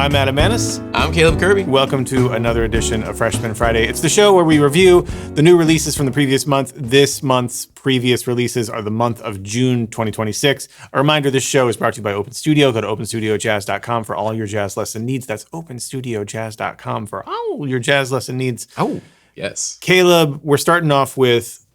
I'm Adam Manis. I'm Caleb Kirby. Welcome to another edition of Freshman Friday. It's the show where we review the new releases from the previous month. This month's previous releases are the month of June 2026. A reminder, this show is brought to you by Open Studio. Go to openstudiojazz.com for all your jazz lesson needs. That's openstudiojazz.com for all your jazz lesson needs. Oh, yes. Caleb, we're starting off with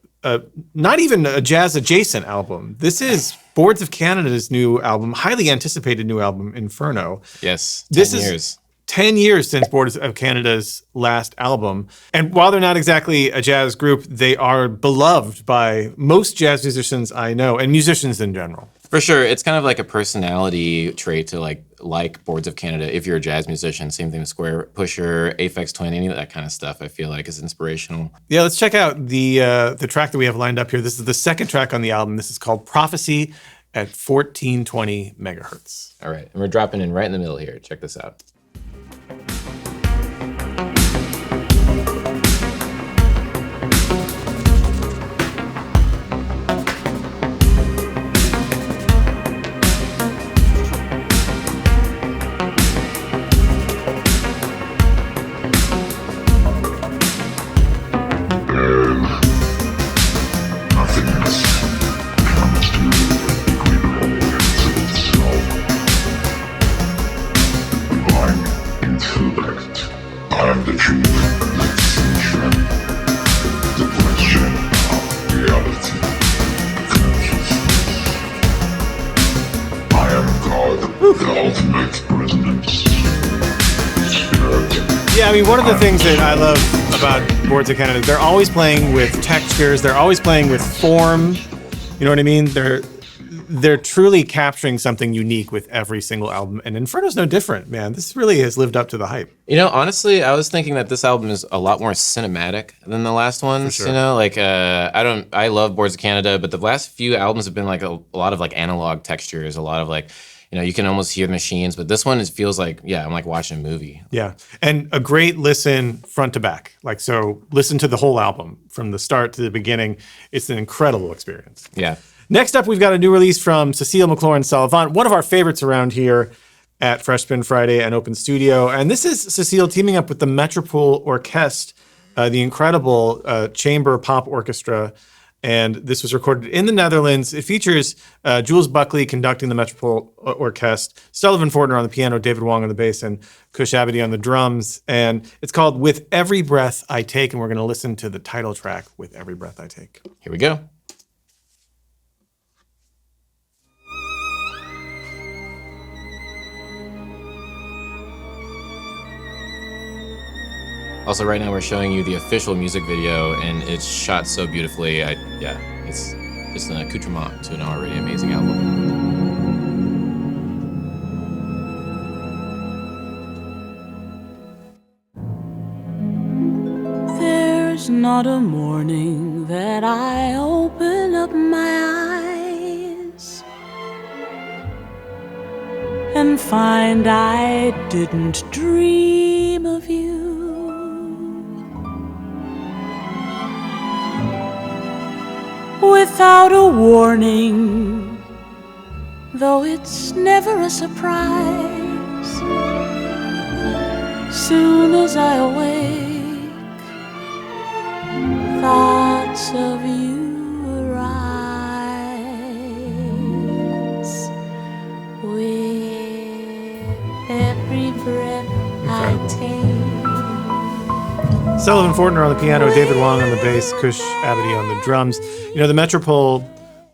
not even a jazz-adjacent album. This is Boards of Canada's new album, highly anticipated new album, Inferno. Yes, 10 this years. Is 10 years since Boards of Canada's last album. And while they're not exactly a jazz group, they are beloved by most jazz musicians I know, and musicians in general. For sure. It's kind of like a personality trait to like Boards of Canada if you're a jazz musician. Same thing with Square Pusher, Aphex Twin, any of that kind of stuff I feel like is inspirational. Yeah, let's check out the track that we have lined up here. This is the second track on the album. This is called Prophecy at 1420 megahertz. All right. And we're dropping in right in the middle here. Check this out. Yeah, I mean, one of the things that I love about Boards of Canada, they're always playing with textures, they're always playing with form. You know what I mean? They're truly capturing something unique with every single album, and Inferno's no different, man. This really has lived up to the hype. You know, honestly, I was thinking that this album is a lot more cinematic than the last ones. For sure. You know, like I love Boards of Canada, but the last few albums have been like a lot of like analog textures, a lot of like, you know, you can almost hear the machines, but this one feels like, yeah, I'm like watching a movie. Yeah, and a great listen front to back. Like, so listen to the whole album from the start to the beginning. It's an incredible experience. Yeah. Next up, we've got a new release from Cecile, McLorin, Salvant, one of our favorites around here at Freshman Friday and Open Studio. And this is Cecile teaming up with the Metropole Orchestre, the incredible chamber pop orchestra. And this was recorded in the Netherlands. It features Jules Buckley conducting the Metropole Orchestre, Sullivan Fortner on the piano, David Wong on the bass, and Cush Abity on the drums. And it's called With Every Breath I Take, and we're going to listen to the title track, With Every Breath I Take. Here we go. Also, right now we're showing you the official music video, and it's shot so beautifully. It's just an accoutrement to an already amazing album. There's not a morning that I open up my eyes and find I didn't dream of you. Without a warning, though it's never a surprise, soon as I awake, thoughts of you arise. With every breath I take. Sullivan Fortner on the piano, David Wong on the bass, Cush Abity on the drums. You know, the Metropole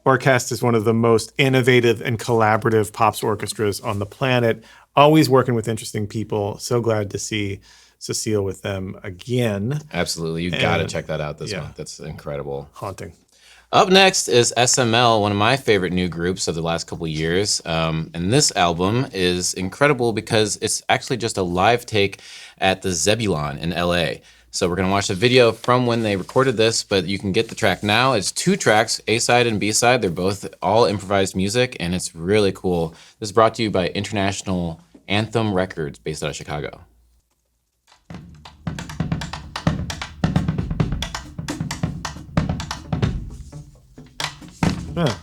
Orchestre is one of the most innovative and collaborative pops orchestras on the planet, always working with interesting people. So glad to see Cecile with them again. Absolutely. You got to check that out this month. That's incredible. Haunting. Up next is SML, one of my favorite new groups of the last couple of years. And this album is incredible because it's actually just a live take at the Zebulon in LA. So we're going to watch the video from when they recorded this, but you can get the track now. It's 2 tracks, A-side and B-side. They're both all improvised music, and it's really cool. This is brought to you by International Anthem Records, based out of Chicago. Huh.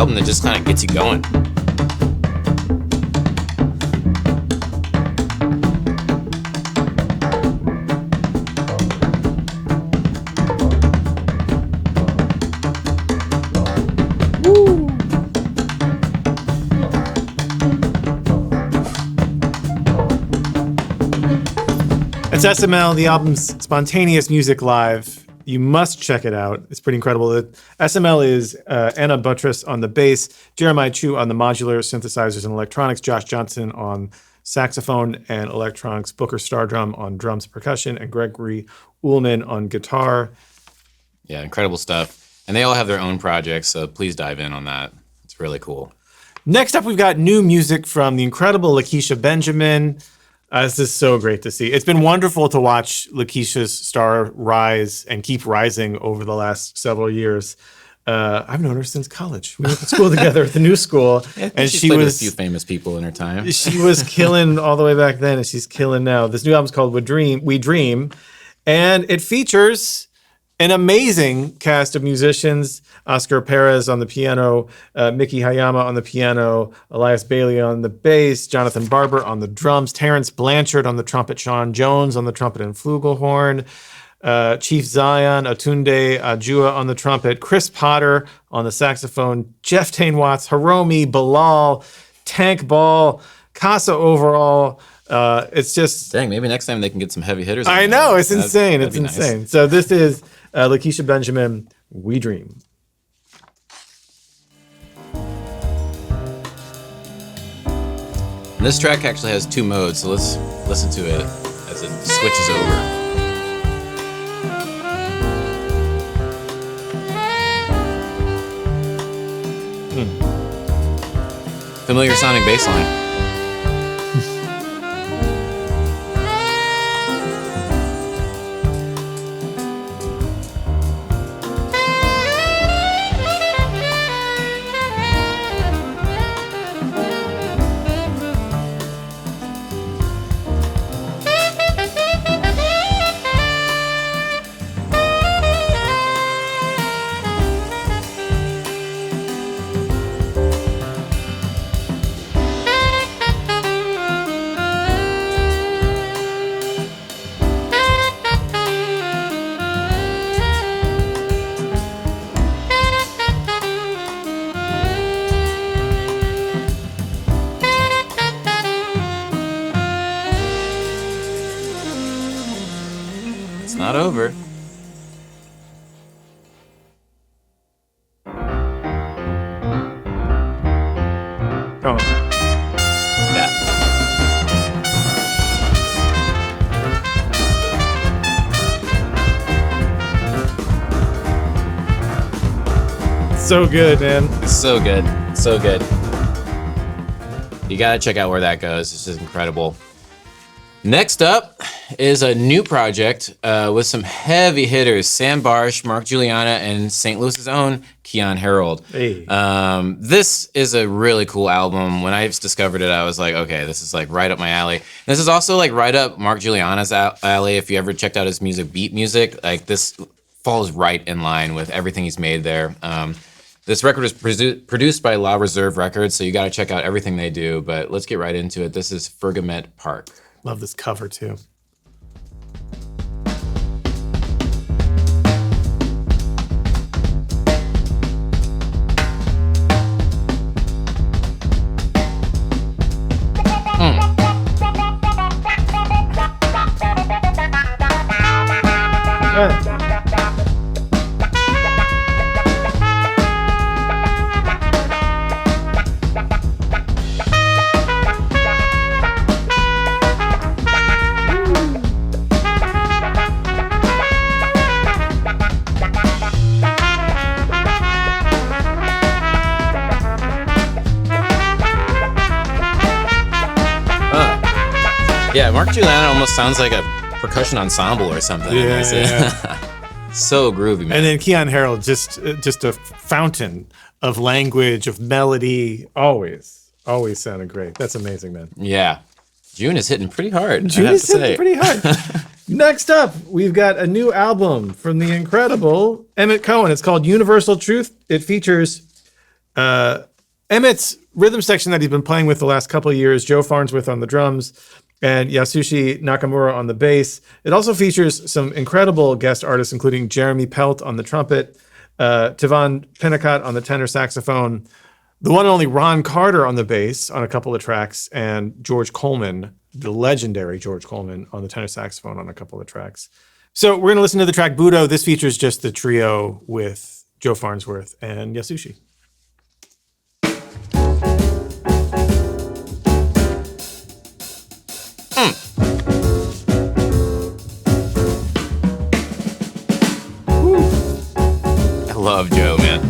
album that just kind of gets you going. It's SML, the album's Spontaneous Music Live. You must check it out. It's pretty incredible. SML is Anna Buttress on the bass, Jeremiah Chu on the modular synthesizers and electronics, Josh Johnson on saxophone and electronics, Booker Stardrum on drums and percussion, and Gregory Ullman on guitar. Yeah, incredible stuff. And they all have their own projects, so please dive in on that. It's really cool. Next up, we've got new music from the incredible Lakecia Benjamin. This is so great to see. It's been wonderful to watch Lakecia's star rise and keep rising over the last several years. I've known her since college. We went to school together at the new school, and she played was with a few famous people in her time. She was killing all the way back then, and she's killing now. This new album's called We Dream, and it features an amazing cast of musicians: Oscar Perez on the piano, Mickey Hayama on the piano, Elias Bailey on the bass, Jonathan Barber on the drums, Terrence Blanchard on the trumpet, Sean Jones on the trumpet and flugelhorn, Chief Zion, Atunde Ajua on the trumpet, Chris Potter on the saxophone, Jeff Tain Watts, Hiromi, Bilal, Tank Ball, Casa Overall. It's just... Dang, maybe next time they can get some heavy hitters. I know, it's insane. That'd It's be nice. insane. So this is Lakecia Benjamin, We Dream. And this track actually has two modes, so let's listen to it as it switches over. Familiar sounding bass line. Not over. Oh. Yeah. So good, man. It's so good. So good. You gotta check out where that goes. It's just incredible. Next up is a new project with some heavy hitters: Sam Barsh, Mark Juliana, and St. Louis's own Keon Harold. Hey. This is a really cool album. When I discovered it, I was like, okay, this is like right up my alley. This is also like right up Mark Juliana's alley. If you ever checked out his music, beat music, like this falls right in line with everything he's made there. This record was produced by La Reserve Records, so you got to check out everything they do. But let's get right into it. This is Fergumette Park. Love this cover, too. Yeah, Mark Juliana almost sounds like a percussion ensemble or something. Yeah. So groovy, man. And then Keon Harold, just a fountain of language, of melody. Always sounded great. That's amazing, man. Yeah. June is hitting pretty hard. June is hitting pretty hard. Next up, we've got a new album from the incredible Emmet Cohen. It's called Universal Truth. It features Emmet's rhythm section that he's been playing with the last couple of years, Joe Farnsworth on the drums and Yasushi Nakamura on the bass. It also features some incredible guest artists, including Jeremy Pelt on the trumpet, Tivan Pinnicott on the tenor saxophone, the one and only Ron Carter on the bass on a couple of tracks, and George Coleman, the legendary George Coleman, on the tenor saxophone on a couple of tracks. So we're going to listen to the track Budo. This features just the trio with Joe Farnsworth and Yasushi. I love Joe, man.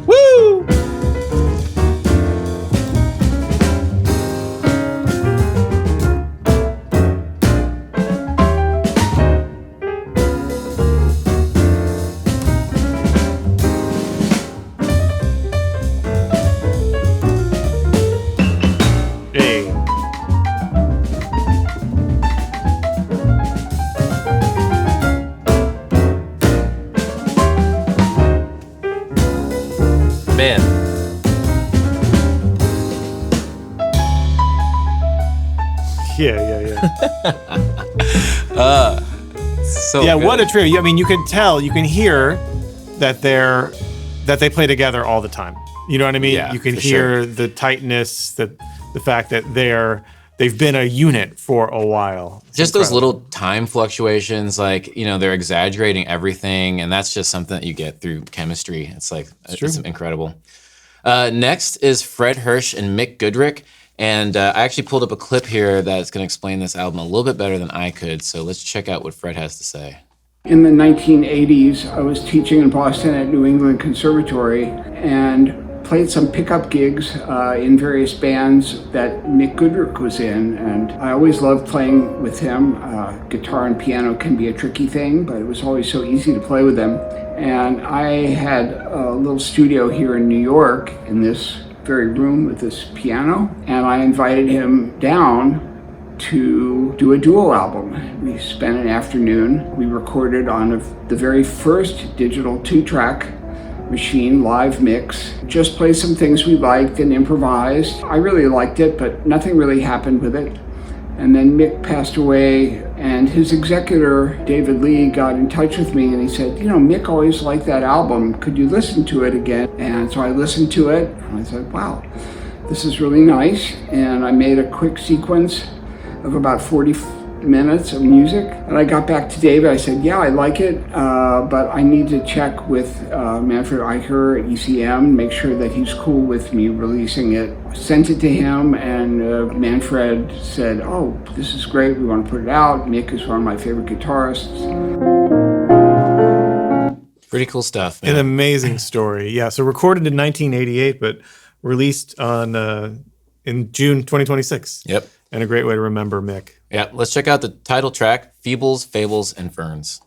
Woo! Hey. Man. Yeah. So Yeah, good. what a trio. I mean, you can tell, you can hear that they play together all the time. You know what I mean? Yeah, you can for hear sure. the tightness, the fact that they've been a unit for a while. It's Just those incredible. little time fluctuations, like, they're exaggerating everything, and that's just something that you get through chemistry. It's like, it's incredible. Next is Fred Hersch and Mick Goodrick, and I actually pulled up a clip here that's going to explain this album a little bit better than I could, so let's check out what Fred has to say. In the 1980s, I was teaching in Boston at New England Conservatory and played some pickup gigs in various bands that Mick Goodrick was in, and I always loved playing with him. Guitar and piano can be a tricky thing, but it was always so easy to play with him. And I had a little studio here in New York in this very room with this piano, and I invited him down to do a duo album. We spent an afternoon. We recorded on the very first digital 2-track machine live mix, just played some things we liked and improvised. I really liked it, but nothing really happened with it. And then Mick passed away, and his executor, David Lee, got in touch with me and he said, Mick always liked that album. Could you listen to it again? And so I listened to it and I said, wow, this is really nice. And I made a quick sequence of about 40 minutes of music. And I got back to David. I said, yeah, I like it, but I need to check with Manfred Eicher at ECM, make sure that he's cool with me releasing it. I sent it to him, and Manfred said, oh, this is great. We want to put it out. Mick is one of my favorite guitarists. Pretty cool stuff, man. An amazing story. Yeah, so recorded in 1988, but released in June 2026. Yep. And a great way to remember Mick. Yeah, let's check out the title track, Feebles, Fables, and Ferns.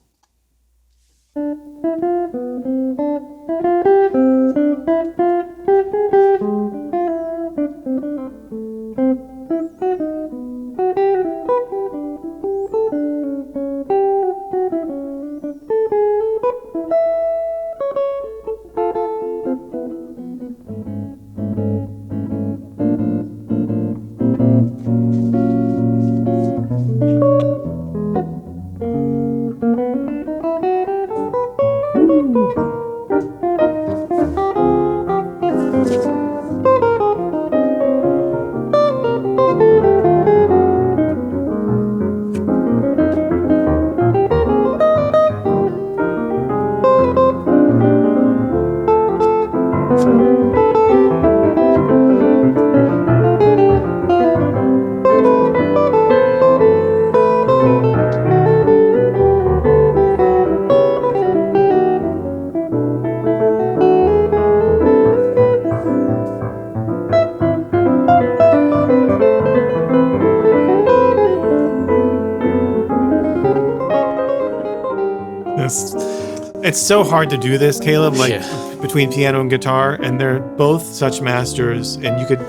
It's so hard to do this, Caleb, Yeah. between piano and guitar, and they're both such masters, and you could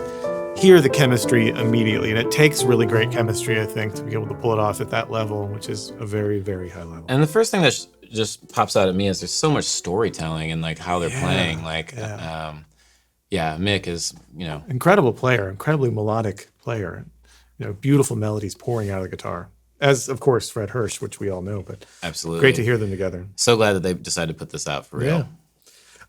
hear the chemistry immediately. And it takes really great chemistry, I think, to be able to pull it off at that level, which is a very, very high level. And the first thing that just pops out at me is there's so much storytelling and like how they're playing. Like, Mick is, incredible player, incredibly melodic player. Beautiful melodies pouring out of the guitar. As, of course, Fred Hersch, which we all know, but absolutely great to hear them together. So glad that they decided to put this out for real.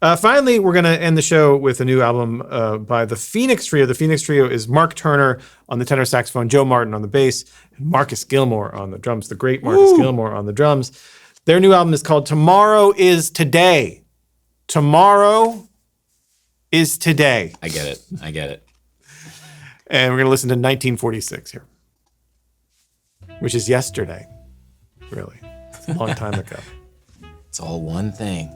Yeah. Finally, we're going to end the show with a new album by the Phoenix Trio. The Phoenix Trio is Mark Turner on the tenor saxophone, Joe Martin on the bass, and Marcus Gilmore on the drums, the great Marcus Gilmore on the drums. Their new album is called Tomorrow is Today. Tomorrow is Today. I get it. And we're going to listen to 1946 here, which is yesterday, really. It's a long time ago. It's all one thing.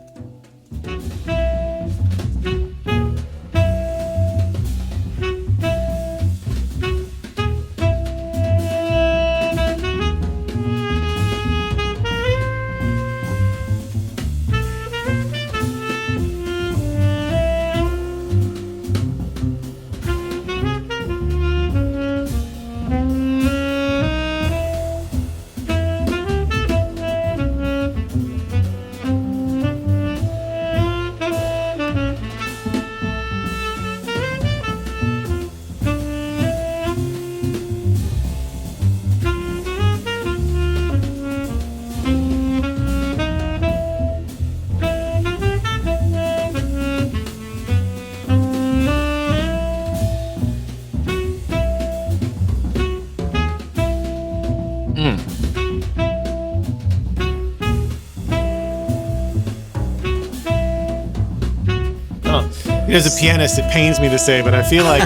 As a pianist, it pains me to say, but I feel like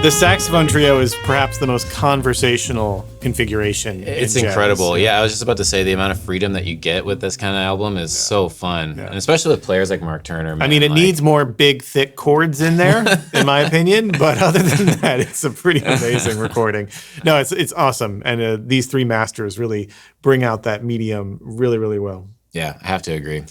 the saxophone trio is perhaps the most conversational configuration. It's in jazz. incredible. Yeah, I was just about to say the amount of freedom that you get with this kind of album is so fun, and especially with players like Mark Turner. Man, I mean, it needs more big, thick chords in there, in my opinion. But other than that, it's a pretty amazing recording. No, it's awesome, and these three masters really bring out that medium really, really well. Yeah, I have to agree.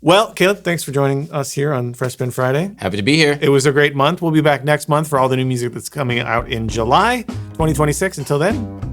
Well, Caleb, thanks for joining us here on Fresh Spin Friday. Happy to be here. It was a great month. We'll be back next month for all the new music that's coming out in July 2026. Until then,